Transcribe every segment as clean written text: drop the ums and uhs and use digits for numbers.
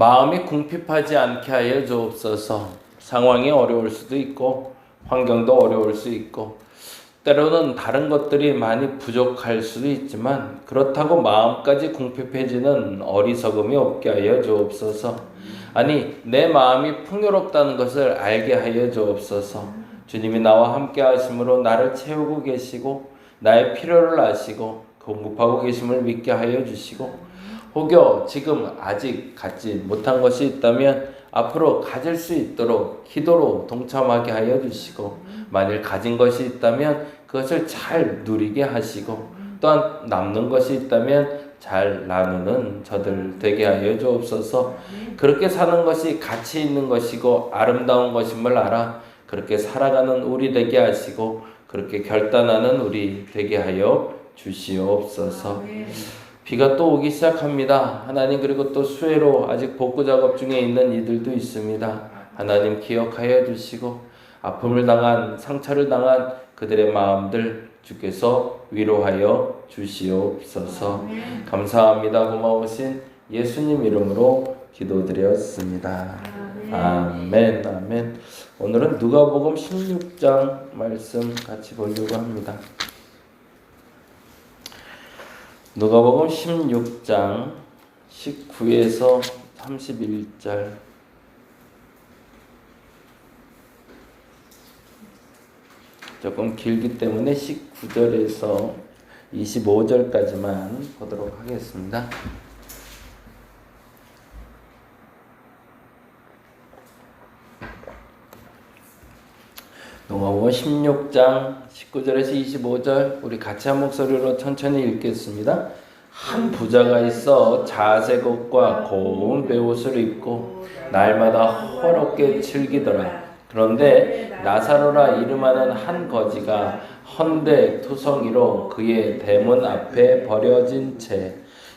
마음이 궁핍하지 않게 하여 주옵소서. 상황이 어려울 수도 있고 환경도 어려울 수 있고 때로는 다른 것들이 많이 부족할 수도 있지만 그렇다고 마음까지 궁핍해지는 어리석음이 없게 하여 주옵소서. 아니 내 마음이 풍요롭다는 것을 알게 하여 주옵소서. 주님이 나와 함께 하심으로 나를 채우고 계시고 나의 필요를 아시고 공급하고 계심을 믿게 하여 주시고 혹여 지금 아직 갖지 못한 것이 있다면 앞으로 가질 수 있도록 기도로 동참하게 하여 주시고 만일 가진 것이 있다면 그것을 잘 누리게 하시고 또한 남는 것이 있다면 잘 나누는 저들 되게 하여 주옵소서. 그렇게 사는 것이 가치 있는 것이고 아름다운 것임을 알아 그렇게 살아가는 우리 되게 하시고 그렇게 결단하는 우리 되게 하여 주시옵소서. 비가 또 오기 시작합니다. 하나님, 그리고 또 수해로 아직 복구 작업 중에 있는 이들도 있습니다. 하나님 기억하여 주시고 아픔을 당한 상처를 당한 그들의 마음들 주께서 위로하여 주시옵소서. 감사합니다. 고마우신 예수님 이름으로 기도드렸습니다. 아멘. 아멘. 오늘은 누가복음 16장 말씀 같이 보려고 합니다. 누가복음 16장 19에서 31절. 조금 길기 때문에 19절에서 25절까지만 보도록 하겠습니다. 누가복음 16장 19절에서 25절 우리 같이 한 목소리로 천천히 읽겠습니다. 한 부자가 있어 자색옷과 고운 베옷을 입고 날마다 화롭게 즐기더라. 그런데 나사로라 이름하는 한 거지가 헌데 투성이로 그의 대문 앞에 버려진 채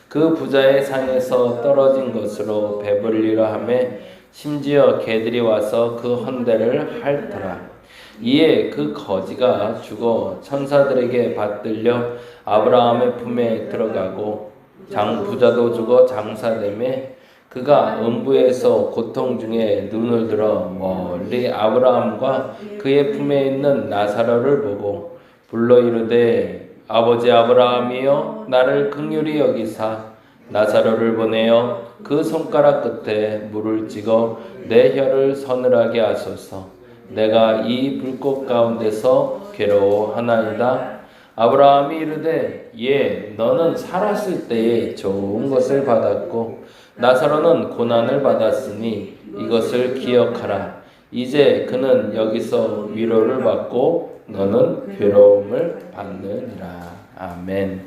그 부자의 상에서 떨어진 것으로 배불리려 하매 심지어 개들이 와서 그 헌데를 핥더라. 이에 그 거지가 죽어 천사들에게 받들려 아브라함의 품에 들어가고 부자도 죽어 장사되매 그가 음부에서 고통 중에 눈을 들어 멀리 아브라함과 그의 품에 있는 나사로를 보고 불러 이르되 아버지 아브라함이여 나를 긍휼히 여기사 나사로를 보내어 그 손가락 끝에 물을 찍어 내 혀를 서늘하게 하소서. 내가 이 불꽃 가운데서 괴로워하나이다. 아브라함이 이르되 예 너는 살았을 때에 좋은 것을 받았고 나사로는 고난을 받았으니 이것을 기억하라. 이제 그는 여기서 위로를 받고 너는 괴로움을 받느니라. 아멘.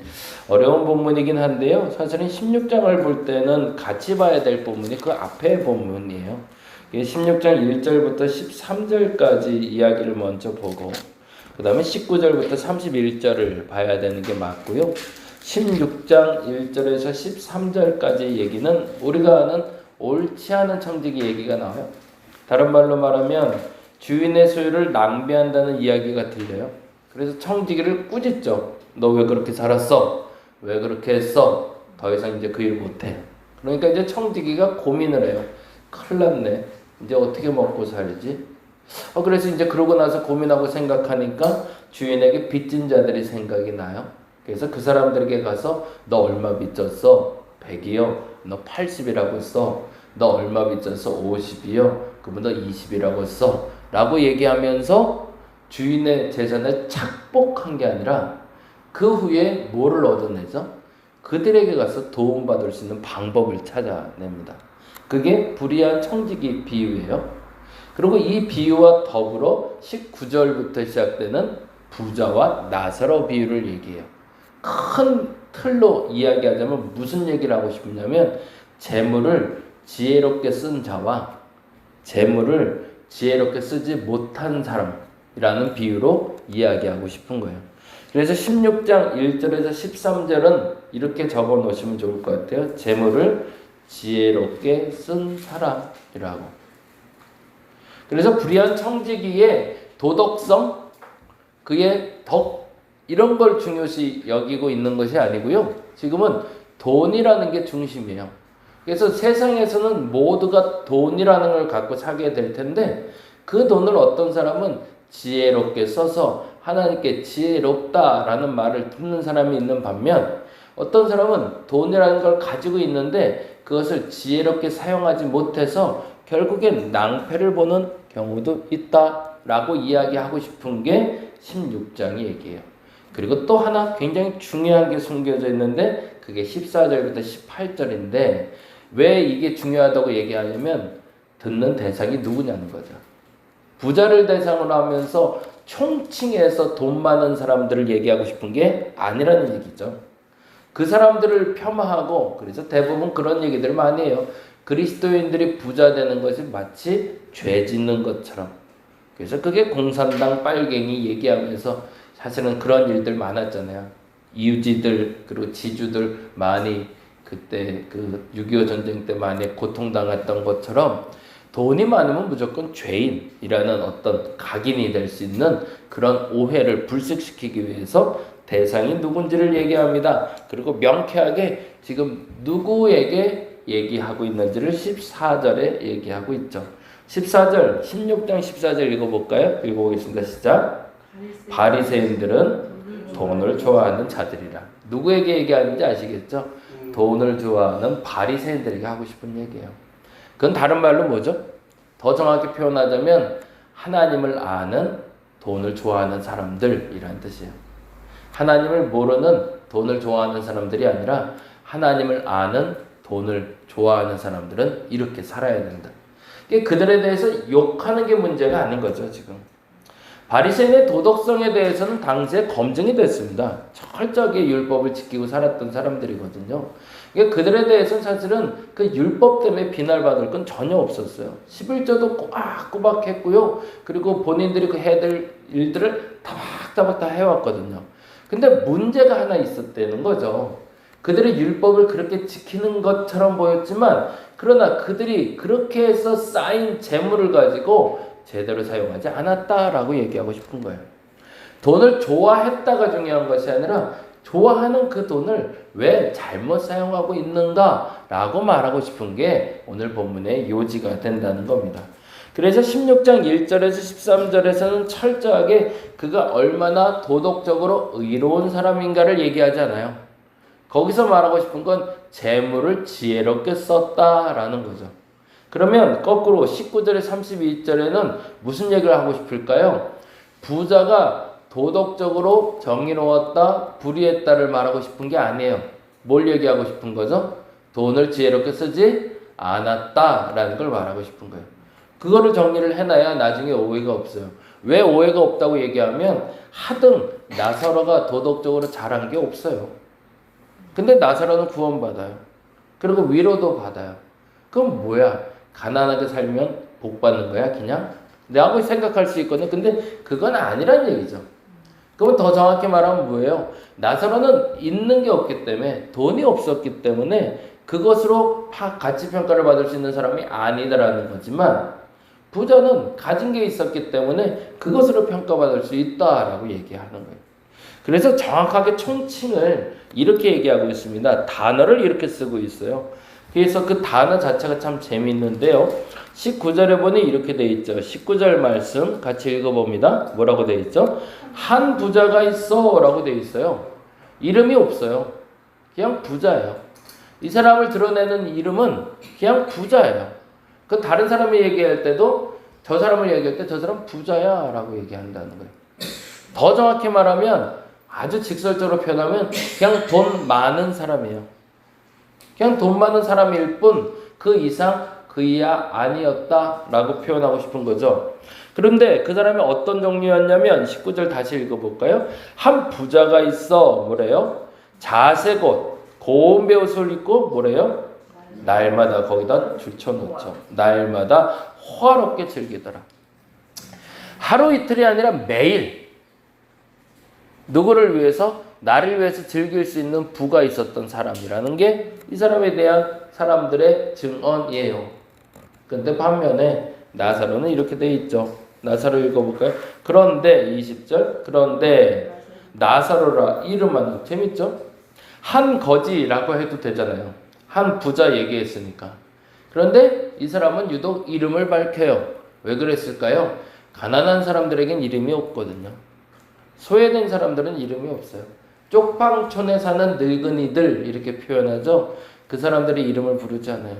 어려운 본문이긴 한데요. 사실은 16장을 볼 때는 같이 봐야 될 본문이 그 앞에 본문이에요. 16장 1절부터 13절까지 이야기를 먼저 보고 그 다음에 19절부터 31절을 봐야 되는 게 맞고요. 16장 1절에서 13절까지 얘기는 우리가 아는 옳지 않은 청지기 얘기가 나와요. 다른 말로 말하면 주인의 소유를 낭비한다는 이야기가 들려요. 그래서 청지기를 꾸짖죠. 너 왜 그렇게 살았어? 왜 그렇게 했어? 더 이상 이제 그 일 못해. 그러니까 이제 청지기가 고민을 해요. 큰일 났네. 이제 어떻게 먹고 살지? 그래서 이제 그러고 나서 고민하고 생각하니까 주인에게 빚진 자들이 생각이 나요. 그래서 그 사람들에게 가서 너 얼마 빚졌어? 100이요. 너 80이라고 써. 너 얼마 빚졌어? 50이요. 그러면 너 20이라고 써. 라고 얘기하면서 주인의 재산을 착복한 게 아니라 그 후에 뭐를 얻어내죠? 그들에게 가서 도움받을 수 있는 방법을 찾아냅니다. 그게 불의한 청지기 비유예요. 그리고 이 비유와 더불어 19절부터 시작되는 부자와 나사로 비유를 얘기해요. 큰 틀로 이야기하자면 무슨 얘기를 하고 싶냐면 재물을 지혜롭게 쓴 자와 재물을 지혜롭게 쓰지 못한 사람이라는 비유로 이야기하고 싶은 거예요. 그래서 16장 1절에서 13절은 이렇게 적어 놓으시면 좋을 것 같아요. 재물을 지혜롭게 쓴 사람이라고. 그래서 불의한 청지기의 도덕성, 그의 덕 이런 걸 중요시 여기고 있는 것이 아니고요. 지금은 돈이라는 게 중심이에요. 그래서 세상에서는 모두가 돈이라는 걸 갖고 살게 될 텐데 그 돈을 어떤 사람은 지혜롭게 써서 하나님께 지혜롭다라는 말을 듣는 사람이 있는 반면 어떤 사람은 돈이라는 걸 가지고 있는데 그것을 지혜롭게 사용하지 못해서 결국엔 낭패를 보는 경우도 있다라고 이야기하고 싶은 게 16장의 얘기예요. 그리고 또 하나 굉장히 중요한 게 숨겨져 있는데 그게 14절부터 18절인데 왜 이게 중요하다고 얘기하냐면 듣는 대상이 누구냐는 거죠. 부자를 대상으로 하면서 총칭해서 돈 많은 사람들을 얘기하고 싶은 게 아니라는 얘기죠. 그 사람들을 폄하하고 그래서 대부분 그런 얘기들을 많이 해요. 그리스도인들이 부자 되는 것이 마치 죄 짓는 것처럼. 그래서 그게 공산당 빨갱이 얘기하면서 사실은 그런 일들 많았잖아요. 이유지들 그리고 지주들 많이 그때 그 6.25 전쟁 때 많이 고통당했던 것처럼 돈이 많으면 무조건 죄인이라는 어떤 각인이 될 수 있는 그런 오해를 불식시키기 위해서 대상이 누군지를 얘기합니다. 그리고 명쾌하게 지금 누구에게 얘기하고 있는지를 14절에 얘기하고 있죠. 14절, 16장 14절 읽어볼까요? 읽어보겠습니다. 시작. 바리새인들은 돈을 좋아하는 자들이라. 누구에게 얘기하는지 아시겠죠? 돈을 좋아하는 바리새인들에게 하고 싶은 얘기예요. 그건 다른 말로 뭐죠? 더 정확히 표현하자면 하나님을 아는 돈을 좋아하는 사람들이라는 뜻이에요. 하나님을 모르는 돈을 좋아하는 사람들이 아니라 하나님을 아는 돈을 좋아하는 사람들은 이렇게 살아야 된다. 그들에 대해서 욕하는 게 문제가 아닌 거죠, 지금. 바리새인의 도덕성에 대해서는 당시에 검증이 됐습니다. 철저하게 율법을 지키고 살았던 사람들이거든요. 그들에 대해서는 사실은 그 율법 때문에 비난받을 건 전혀 없었어요. 11조도 꼬박꼬박 했고요. 그리고 본인들이 그 해야 될 일들을 타박타박 다 해왔거든요. 근데 문제가 하나 있었다는 거죠. 그들의 율법을 그렇게 지키는 것처럼 보였지만 그러나 그들이 그렇게 해서 쌓인 재물을 가지고 제대로 사용하지 않았다라고 얘기하고 싶은 거예요. 돈을 좋아했다가 중요한 것이 아니라 좋아하는 그 돈을 왜 잘못 사용하고 있는가라고 말하고 싶은 게 오늘 본문의 요지가 된다는 겁니다. 그래서 16장 1절에서 13절에서는 철저하게 그가 얼마나 도덕적으로 의로운 사람인가를 얘기하지 않아요. 거기서 말하고 싶은 건 재물을 지혜롭게 썼다라는 거죠. 그러면 거꾸로 19절에 32절에는 무슨 얘기를 하고 싶을까요? 부자가 도덕적으로 정의로웠다, 불의했다를 말하고 싶은 게 아니에요. 뭘 얘기하고 싶은 거죠? 돈을 지혜롭게 쓰지 않았다라는 걸 말하고 싶은 거예요. 그거를 정리를 해놔야 나중에 오해가 없어요. 왜 오해가 없다고 얘기하면 하등 나사로가 도덕적으로 잘한 게 없어요. 근데 나사로는 구원받아요. 그리고 위로도 받아요. 그럼 뭐야? 가난하게 살면 복 받는 거야 그냥? 라고 생각할 수 있거든요. 근데 그건 아니란 얘기죠. 그럼 더 정확히 말하면 뭐예요? 나사로는 있는 게 없기 때문에 돈이 없었기 때문에 그것으로 가치평가를 받을 수 있는 사람이 아니다라는 거지만 부자는 가진 게 있었기 때문에 그것으로 평가받을 수 있다라고 얘기하는 거예요. 그래서 정확하게 총칭을 이렇게 얘기하고 있습니다. 단어를 이렇게 쓰고 있어요. 그래서 그 단어 자체가 참 재미있는데요. 19절에 보니 이렇게 돼 있죠. 19절 말씀 같이 읽어봅니다. 뭐라고 돼 있죠? 한 부자가 있어 라고 돼 있어요. 이름이 없어요. 그냥 부자예요. 이 사람을 드러내는 이름은 그냥 부자예요. 그 다른 사람이 얘기할 때도 저 사람을 얘기할 때 저 사람 부자야 라고 얘기한다는 거예요. 더 정확히 말하면 아주 직설적으로 표현하면 그냥 돈 많은 사람이에요. 그냥 돈 많은 사람일 뿐 그 이상 그 이하 아니었다라고 표현하고 싶은 거죠. 그런데 그 사람이 어떤 종류였냐면 19절 다시 읽어볼까요? 한 부자가 있어 뭐래요? 자세곧 고운 베옷을 입고 뭐래요? 날마다 거기다 줄쳐놓죠. 날마다 호화롭게 즐기더라. 하루 이틀이 아니라 매일 누구를 위해서? 나를 위해서 즐길 수 있는 부가 있었던 사람이라는 게 이 사람에 대한 사람들의 증언이에요. 근데 반면에 나사로는 이렇게 돼 있죠. 나사로 읽어볼까요? 그런데 20절 그런데 나사로라 이름만 재밌죠? 한 거지라고 해도 되잖아요. 한 부자 얘기했으니까. 그런데 이 사람은 유독 이름을 밝혀요. 왜 그랬을까요? 가난한 사람들에겐 이름이 없거든요. 소외된 사람들은 이름이 없어요. 쪽방촌에 사는 늙은이들 이렇게 표현하죠. 그 사람들이 이름을 부르지 않아요.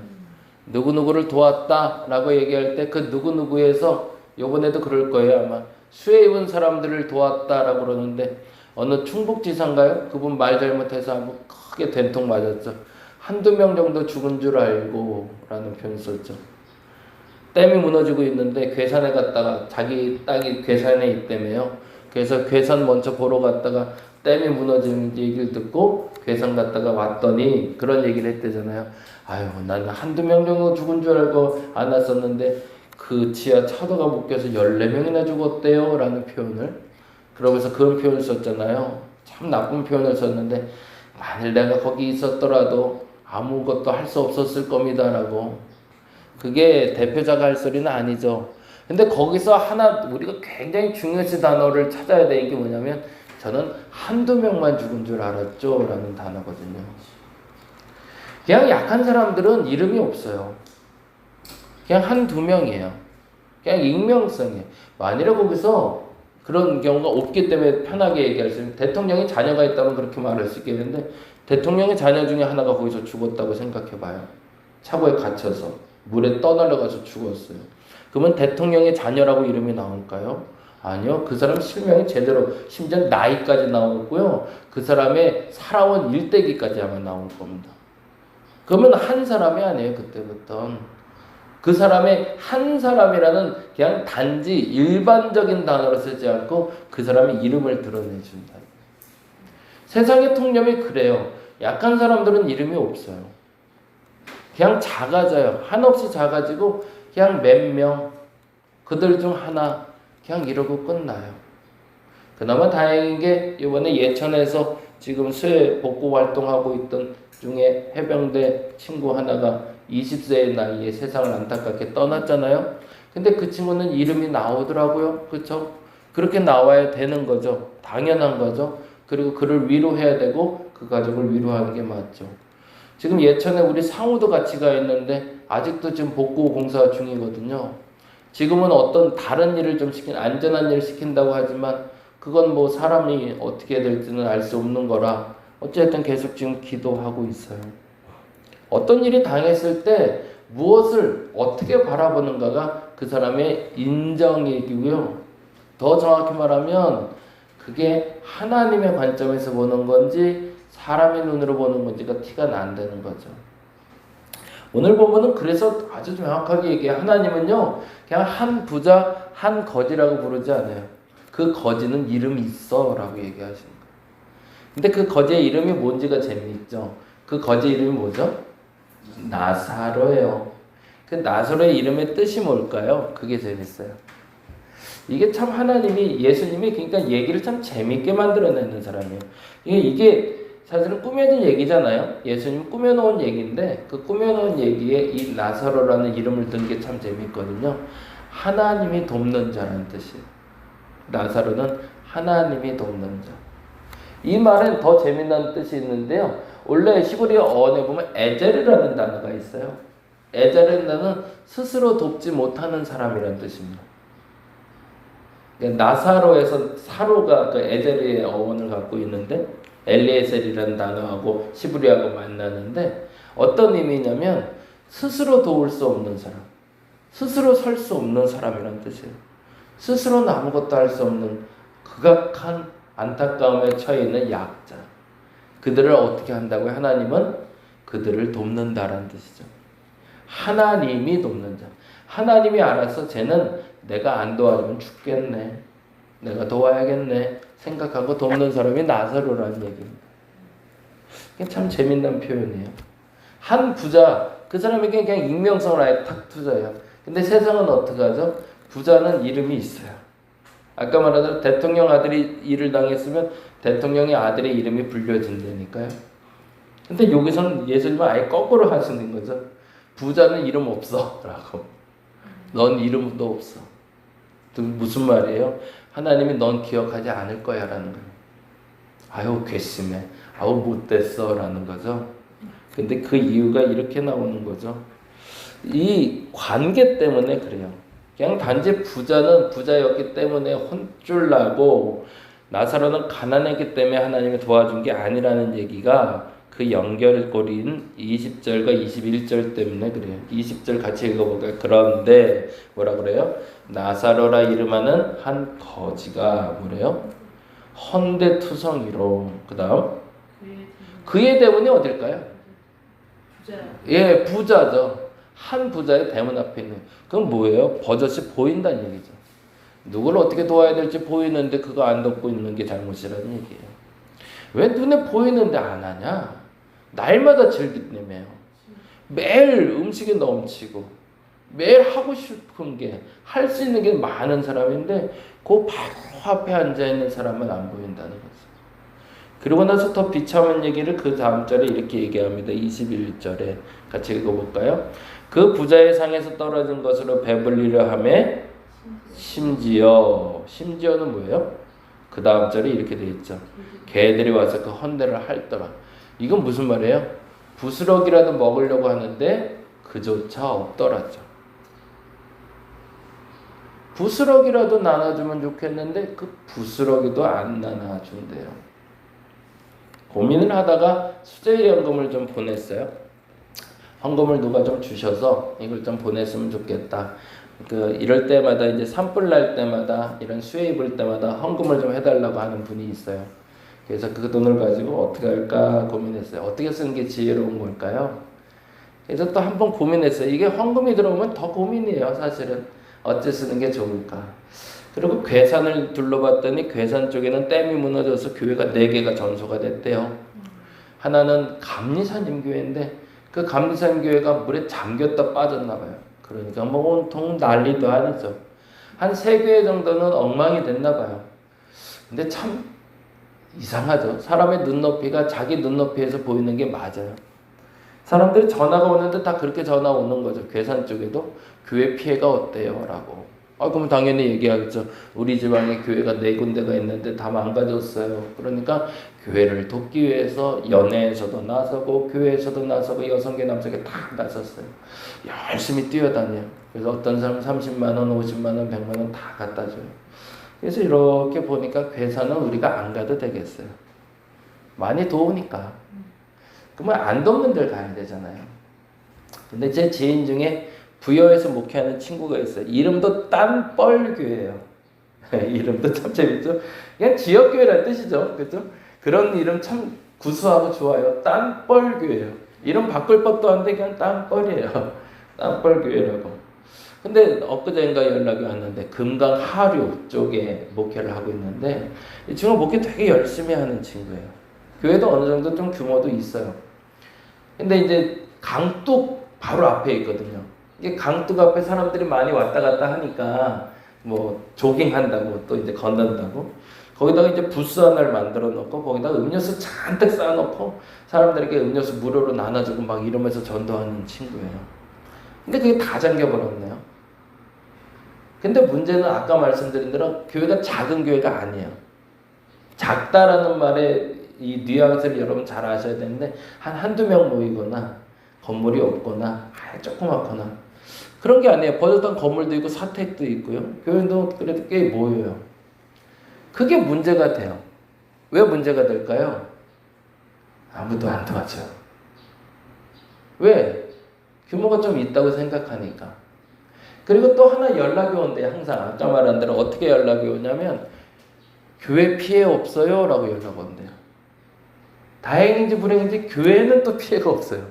누구누구를 도왔다라고 얘기할 때 그 누구누구에서 요번에도 그럴 거예요. 아마 수혜 입은 사람들을 도왔다라고 그러는데 어느 충북지사인가요? 그분 말 잘못해서 한번 크게 된통 맞았죠. 한두 명 정도 죽은 줄 알고 라는 표현 썼죠. 댐이 무너지고 있는데 괴산에 갔다가 자기 땅이 괴산에 있다며요. 그래서 괴산 먼저 보러 갔다가 댐이 무너지는 얘기를 듣고 괴산 갔다가 왔더니 그런 얘기를 했대잖아요. 아유, 나는 한두 명 정도 죽은 줄 알고 안 왔었는데 그 지하 차도가 묶여서 14명이나 죽었대요 라는 표현을, 그러면서 그런 표현을 썼잖아요. 참 나쁜 표현을 썼는데 만일 내가 거기 있었더라도 아무것도 할 수 없었을 겁니다 라고. 그게 대표자가 할 소리는 아니죠. 근데 거기서 하나 우리가 굉장히 중요시 단어를 찾아야 되는 게 뭐냐면 저는 한두 명만 죽은 줄 알았죠 라는 단어거든요. 그냥 약한 사람들은 이름이 없어요. 그냥 한두 명이에요. 그냥 익명성이에요. 만일에 거기서 그런 경우가 없기 때문에 편하게 얘기할 수 있는, 대통령이 자녀가 있다면 그렇게 말할 수 있겠는데 대통령의 자녀 중에 하나가 거기서 죽었다고 생각해봐요. 차고에 갇혀서 물에 떠날려가서 죽었어요. 그러면 대통령의 자녀라고 이름이 나올까요? 아니요. 그 사람 실명이 제대로 심지어 나이까지 나오고요. 그 사람의 살아온 일대기까지 아마 나올 겁니다. 그러면 한 사람이 아니에요. 그때부터는. 그 사람의 한 사람이라는 그냥 단지 일반적인 단어로 쓰지 않고 그 사람의 이름을 드러내준다. 세상의 통념이 그래요. 약한 사람들은 이름이 없어요. 그냥 작아져요. 한없이 작아지고 그냥 몇 명, 그들 중 하나 그냥 이러고 끝나요. 그나마 다행인 게 이번에 예천에서 지금 수해 복구 활동하고 있던 중에 해병대 친구 하나가 20세의 나이에 세상을 안타깝게 떠났잖아요. 근데 그 친구는 이름이 나오더라고요. 그렇죠? 그렇게 나와야 되는 거죠. 당연한 거죠. 그리고 그를 위로해야 되고 그 가족을 위로하는 게 맞죠. 지금 예천에 우리 상우도 같이 가 있는데 아직도 지금 복구 공사 중이거든요. 지금은 어떤 다른 일을 좀 안전한 일을 시킨다고 하지만 그건 뭐 사람이 어떻게 될지는 알 수 없는 거라 어쨌든 계속 지금 기도하고 있어요. 어떤 일이 당했을 때 무엇을 어떻게 바라보는가가 그 사람의 인정이고요. 더 정확히 말하면 그게 하나님의 관점에서 보는 건지 사람의 눈으로 보는 건지가 티가 난다는 거죠. 오늘 본문은 그래서 아주 명확하게 얘기해요. 하나님은요, 그냥 한 부자, 한 거지라고 부르지 않아요. 그 거지는 이름이 있어 라고 얘기하시는 거예요. 근데 그 거지의 이름이 뭔지가 재미있죠. 그 거지 이름이 뭐죠? 나사로예요. 그 나사로의 이름의 뜻이 뭘까요? 그게 재밌어요. 이게 참 하나님이, 예수님이 그러니까 얘기를 참 재밌게 만들어내는 사람이에요. 이게 사실은 꾸며진 얘기잖아요. 예수님 꾸며놓은 얘기인데 그 꾸며놓은 얘기에 이 나사로라는 이름을 든 게 참 재밌거든요. 하나님이 돕는 자라는 뜻이에요. 나사로는 하나님이 돕는 자. 이 말엔 더 재미난 뜻이 있는데요. 원래 히브리어 어원에 보면 에젤이라는 단어가 있어요. 에젤이라는 단어는 스스로 돕지 못하는 사람이라는 뜻입니다. 나사로에서 사로가 그 에젤의 어원을 갖고 있는데 엘리에셀이라는 단어하고 히브리어하고 만나는데 어떤 의미냐면 스스로 도울 수 없는 사람, 스스로 설 수 없는 사람이라는 뜻이에요. 스스로는 아무것도 할 수 없는 극악한 안타까움에 처해 있는 약자. 그들을 어떻게 한다고요? 하나님은 그들을 돕는다라는 뜻이죠. 하나님이 돕는 자. 하나님이 알아서 쟤는 내가 안 도와주면 죽겠네. 내가 도와야겠네. 생각하고 돕는 사람이 나사로라는 얘기입니다. 이게 참 재밌는 표현이에요. 한 부자, 그 사람에게 그냥 익명성을 아예 탁 투자해요. 근데 세상은 어떻게 하죠? 부자는 이름이 있어요. 아까 말한 대통령 아들이 일을 당했으면 대통령의 아들의 이름이 불려진다니까요. 근데 여기서는 예수님은 아예 거꾸로 하시는 거죠. 부자는 이름 없어 라고. 넌 이름도 없어. 무슨 말이에요? 하나님이 넌 기억하지 않을 거야 라는 거예요. 아유 괘씸해. 아유 못됐어 라는 거죠. 근데 그 이유가 이렇게 나오는 거죠. 이 관계 때문에 그래요. 그냥 단지 부자는 부자였기 때문에 혼쭐 나고 나사로는 가난했기 때문에 하나님이 도와준 게 아니라는 얘기가 그 연결고리인 20절과 21절 때문에 그래요. 20절 같이 읽어볼까요? 그런데 뭐라 그래요? 나사로라 이름하는 한 거지가 뭐래요? 헌데투성이로. 그 다음 그의 대문이 어딜까요? 예, 부자죠. 한 부자의 대문 앞에 있는. 그건 뭐예요? 버젓이 보인다는 얘기죠. 누구를 어떻게 도와야 될지 보이는데 그거 안 돕고 있는 게 잘못이라는 얘기예요. 왜 눈에 보이는데 안 하냐? 날마다 즐기네매요. 매일 음식에 넘치고 매일 하고 싶은 게 할 수 있는 게 많은 사람인데 그 바로 앞에 앉아있는 사람은 안 보인다는 거죠. 그러고 나서 더 비참한 얘기를 그 다음 절에 이렇게 얘기합니다. 21절에 같이 읽어볼까요? 그 부자의 상에서 떨어진 것으로 배불리려 하매 심지어는 뭐예요? 그 다음 절에 이렇게 돼 있죠. 개들이 와서 그 헌대를 핥더라. 이건 무슨 말이에요? 부스러기라도 먹으려고 하는데 그조차 없더라죠. 부스러기라도 나눠주면 좋겠는데 그 부스러기도 안 나눠준대요. 고민을 하다가 수재연금을 좀 보냈어요. 헌금을 누가 좀 주셔서 이걸 좀 보냈으면 좋겠다. 이럴 때마다 이제 산불 날 때마다 이런 수해 입을 때마다 헌금을 좀 해달라고 하는 분이 있어요. 그래서 그 돈을 가지고 어떻게 할까 고민했어요. 어떻게 쓰는 게 지혜로운 걸까요? 그래서 또 한 번 고민했어요. 이게 헌금이 들어오면 더 고민이에요. 사실은 어찌 쓰는 게 좋을까. 그리고 괴산을 둘러봤더니 괴산 쪽에는 댐이 무너져서 교회가 4개가 전소가 됐대요. 하나는 감리산임 교회인데 그 감리산 교회가 물에 잠겼다 빠졌나 봐요. 그러니까 뭐 온통 난리도 아니죠. 한 3교회 정도는 엉망이 됐나 봐요. 근데 참 이상하죠. 사람의 눈높이가 자기 눈높이에서 보이는 게 맞아요. 사람들이 전화가 오는데 다 그렇게 전화 오는 거죠. 괴산 쪽에도 교회 피해가 어때요? 라고. 그러면 당연히 얘기하겠죠. 우리 지방에 교회가 4군데가 있는데 다 망가졌어요. 그러니까 교회를 돕기 위해서 연회에서도 나서고 교회에서도 나서고 여성계 남성계 다 나섰어요. 열심히 뛰어다녀요. 그래서 어떤 사람은 30만 원, 50만 원, 100만 원 다 갖다 줘요. 그래서 이렇게 보니까 괴산은 우리가 안 가도 되겠어요. 많이 도우니까. 그러면 안 돕는 데를 가야 되잖아요. 근데 제 지인 중에 부여에서 목회하는 친구가 있어요. 이름도 딴뻘교회예요. 이름도 참 재밌죠? 그냥 지역교회라는 뜻이죠. 그렇죠? 그런 이름 참 구수하고 좋아요. 딴뻘교회예요. 이름 바꿀 법도 한데 그냥 딴뻘이에요. 딴뻘교회라고. 근데 엊그제인가 연락이 왔는데 금강 하류 쪽에 목회를 하고 있는데 이 친구 목회 되게 열심히 하는 친구예요. 교회도 어느 정도 좀 규모도 있어요. 근데 이제 강둑 바로 앞에 있거든요. 이게 강둑 앞에 사람들이 많이 왔다 갔다 하니까 뭐 조깅한다고 또 이제 걷는다고 거기다가 이제 부스 하나를 만들어 놓고 거기다가 음료수 잔뜩 쌓아 놓고 사람들에게 음료수 무료로 나눠주고 막 이러면서 전도하는 친구예요. 근데 그게 다 잠겨버렸네요. 근데 문제는 아까 말씀드린 대로 교회가 작은 교회가 아니에요. 작다라는 말에 이 뉘앙스를 여러분 잘 아셔야 되는데 한두 명 모이거나 건물이 없거나 조그맣거나 그런 게 아니에요. 버젓한 건물도 있고 사택도 있고요. 교회도 그래도 꽤 모여요. 그게 문제가 돼요. 왜 문제가 될까요? 아무도 안 도와줘요. 왜? 규모가 좀 있다고 생각하니까. 그리고 또 하나 연락이 온대요. 항상 아까 말한 대로 어떻게 연락이 오냐면 교회 피해 없어요? 라고 연락 온대요. 다행인지 불행인지 교회는 또 피해가 없어요.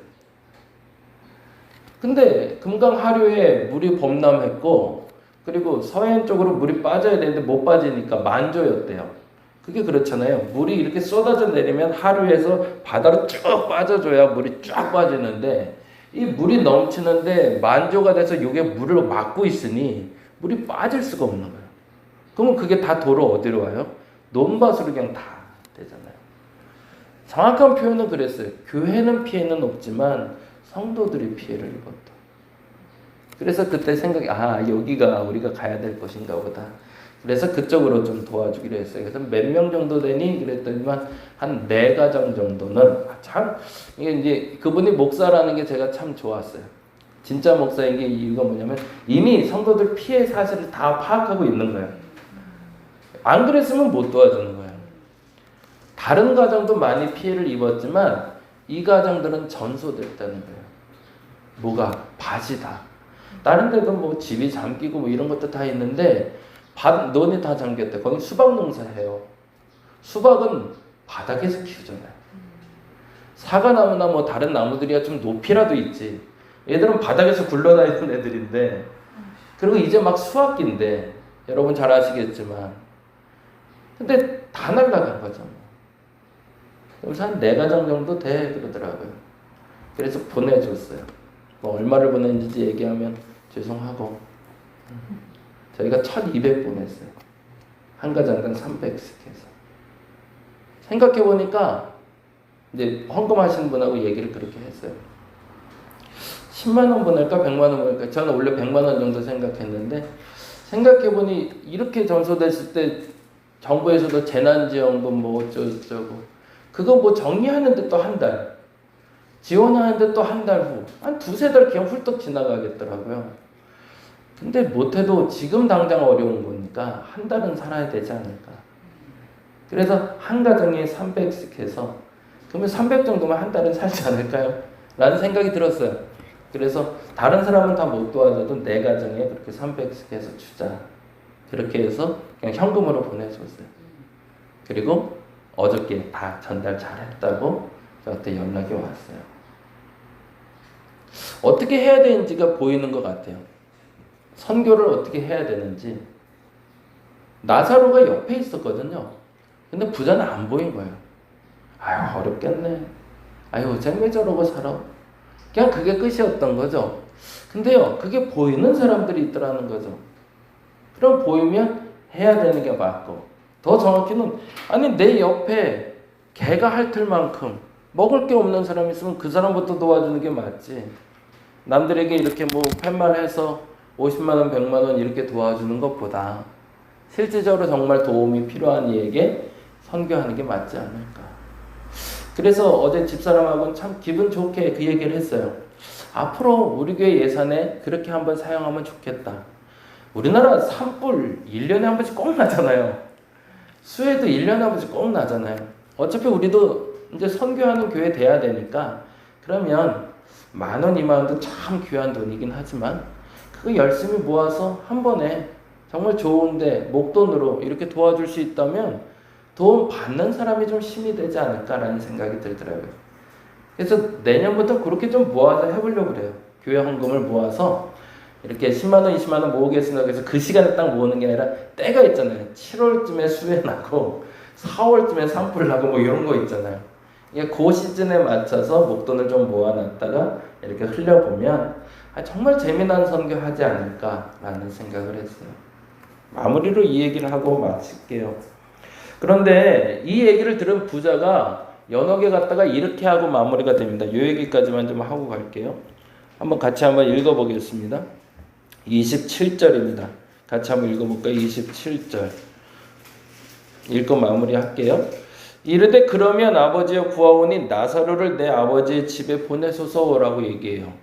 근데 금강 하류에 물이 범람했고 그리고 서해안 쪽으로 물이 빠져야 되는데 못 빠지니까 만조였대요. 그게 그렇잖아요. 물이 이렇게 쏟아져 내리면 하류에서 바다로 쭉 빠져줘야 물이 쫙 빠지는데 이 물이 넘치는데 만조가 돼서 이게 물을 막고 있으니 물이 빠질 수가 없는 거예요. 그러면 그게 다 도로 어디로 와요? 논밭으로 그냥 다 되잖아요. 정확한 표현은 그랬어요. 교회는 피해는 없지만 성도들이 피해를 입었다. 그래서 그때 생각이 여기가 우리가 가야 될 곳인가 보다. 그래서 그쪽으로 좀 도와주기로 했어요. 그래서 몇 명 정도 되니? 그랬더니만 한 4가정 정도는 참 이게 이제 그분이 목사라는 게 제가 참 좋았어요. 진짜 목사인 게 이유가 뭐냐면 이미 성도들 피해 사실을 다 파악하고 있는 거예요. 안 그랬으면 못 도와주는 거예요. 다른 가정도 많이 피해를 입었지만 이 가정들은 전소됐다는 거예요. 뭐가? 밭이다. 다른 데도 뭐 집이 잠기고 뭐 이런 것도 다 있는데 논이 다 잠겼대. 거기 수박 농사해요. 수박은 바닥에서 키우잖아요. 사과나무나 뭐 다른 나무들이야 좀 높이라도 있지. 얘들은 바닥에서 굴러다니는 애들인데, 그리고 이제 막 수학기인데 여러분 잘 아시겠지만, 근데 다 날라간 거죠. 그래서 한 4가정 정도 돼 그러더라고요. 그래서 보내줬어요. 뭐 얼마를 보냈는지 얘기하면 죄송하고, 저희가 1200 보냈어요. 한 가정당 300씩 해서. 생각해보니까 이제 헌금하시는 분하고 얘기를 그렇게 했어요. 10만 원 보낼까 100만 원 보낼까? 저는 원래 100만 원 정도 생각했는데, 생각해보니 이렇게 전소됐을 때 정부에서도 재난지원금 뭐 어쩌고 그거 뭐 정리하는데 또 한 달, 지원하는데 또 한 달 후, 한 2-3달 그냥 훌떡 지나가겠더라고요. 근데 못해도 지금 당장 어려운 거니까 한 달은 살아야 되지 않을까. 그래서 한 가정에 300씩 해서, 그러면 300 정도면 한 달은 살지 않을까요? 라는 생각이 들었어요. 그래서 다른 사람은 다 못 도와줘도 4가정에 그렇게 300씩 해서 주자. 그렇게 해서 그냥 현금으로 보내줬어요. 그리고 어저께 다 전달 잘했다고 저한테 연락이 왔어요. 어떻게 해야 되는지가 보이는 것 같아요. 선교를 어떻게 해야 되는지. 나사로가 옆에 있었거든요. 근데 부자는 안 보인 거예요. 아유, 어렵겠네. 아유, 쟤왜 저러고 살아? 그냥 그게 끝이었던 거죠. 근데요, 그게 보이는 사람들이 있더라는 거죠. 그럼 보이면 해야 되는 게 맞고, 더 정확히는, 아니, 내 옆에 개가 핥을 만큼 먹을 게 없는 사람이 있으면 그 사람부터 도와주는 게 맞지. 남들에게 이렇게 뭐 팻말해서 50만 원, 100만 원 이렇게 도와주는 것보다 실질적으로 정말 도움이 필요한 이에게 선교하는 게 맞지 않을까. 그래서 어제 집사람하고는 참 기분 좋게 그 얘기를 했어요. 앞으로 우리 교회 예산에 그렇게 한번 사용하면 좋겠다. 우리나라 산불 1년에 한 번씩 꼭 나잖아요. 수해도 1년에 한 번씩 꼭 나잖아요. 어차피 우리도 이제 선교하는 교회 돼야 되니까, 그러면 10,000원, 20,000원도 참 귀한 돈이긴 하지만 그거 열심히 모아서 한 번에 정말 좋은데 목돈으로 이렇게 도와줄 수 있다면 도움 받는 사람이 좀 힘이 되지 않을까라는 생각이 들더라고요. 그래서 내년부터 그렇게 좀 모아서 해보려고 그래요. 교회 헌금을 모아서 이렇게 10만 원, 20만 원 모으겠습니다. 그래서 그 시간에 딱 모으는 게 아니라 때가 있잖아요. 7월쯤에 수해 나고 4월쯤에 산불 나고 뭐 이런 거 있잖아요. 그 시즌에 맞춰서 목돈을 좀 모아놨다가 이렇게 흘려보면 정말 재미난 선교하지 않을까라는 생각을 했어요. 마무리로 이 얘기를 하고 마칠게요. 그런데 이 얘기를 들은 부자가 연옥에 갔다가 이렇게 하고 마무리가 됩니다. 이 얘기까지만 좀 하고 갈게요. 한번 같이 한번 읽어보겠습니다. 27절입니다. 같이 한번 읽어볼까요? 27절 읽고 마무리할게요. 이르되 그러면 아버지여 구하오니 나사로를 내 아버지의 집에 보내소서라고 얘기해요.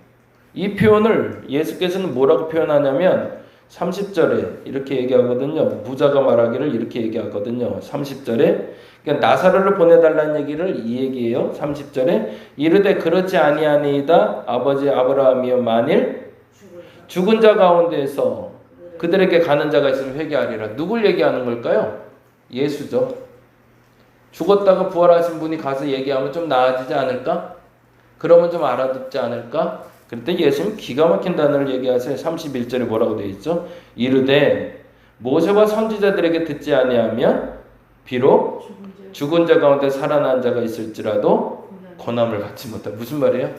이 표현을 예수께서는 뭐라고 표현하냐면 30절에 이렇게 얘기하거든요. 부자가 말하기를 이렇게 얘기하거든요. 30절에 그러니까 나사로를 보내달라는 얘기를 이 얘기예요. 30절에 이르되 그렇지 아니하니이다 아버지 아브라함이여 만일 죽은 자 가운데에서 그들에게 가는 자가 있으면 회개하리라. 누굴 얘기하는 걸까요? 예수죠. 죽었다가 부활하신 분이 가서 얘기하면 좀 나아지지 않을까? 그러면 좀 알아듣지 않을까? 그때 예수님 기가 막힌 단어를 얘기하세요. 31절에 뭐라고 되어 있죠? 이르되 모세와 선지자들에게 듣지 아니하면 비록 죽은 자 가운데 살아난 자가 있을지라도 권함을 받지 못하. 무슨 말이에요?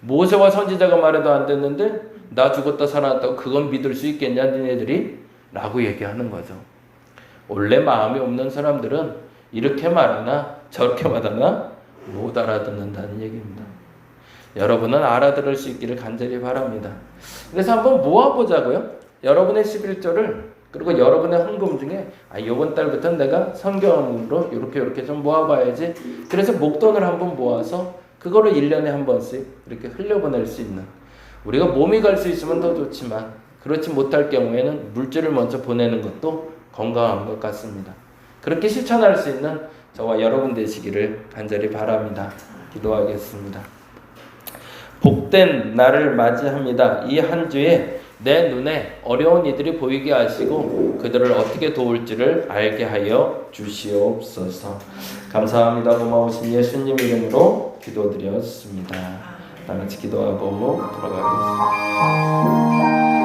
모세와 선지자가 말해도 안 됐는데 나 죽었다 살아났다고 그건 믿을 수 있겠냐 니네들이? 라고 얘기하는 거죠. 원래 마음이 없는 사람들은 이렇게 말하나 저렇게 말하나 못 알아듣는다는 얘기입니다. 여러분은 알아들을 수 있기를 간절히 바랍니다. 그래서 한번 모아보자고요. 여러분의 11조를 그리고 여러분의 헌금 중에 이번 달부터 내가 성경으로 이렇게 좀 모아봐야지. 그래서 목돈을 한번 모아서 그거를 1년에 한 번씩 이렇게 흘려보낼 수 있는, 우리가 몸이 갈 수 있으면 더 좋지만 그렇지 못할 경우에는 물질을 먼저 보내는 것도 건강한 것 같습니다. 그렇게 실천할 수 있는 저와 여러분 되시기를 간절히 바랍니다. 기도하겠습니다. 복된 날을 맞이합니다. 이 한 주에 내 눈에 어려운 이들이 보이게 하시고 그들을 어떻게 도울지를 알게 하여 주시옵소서. 감사합니다. 고마우신 예수님 이름으로 기도드렸습니다. 다 같이 기도하고 돌아가겠습니다.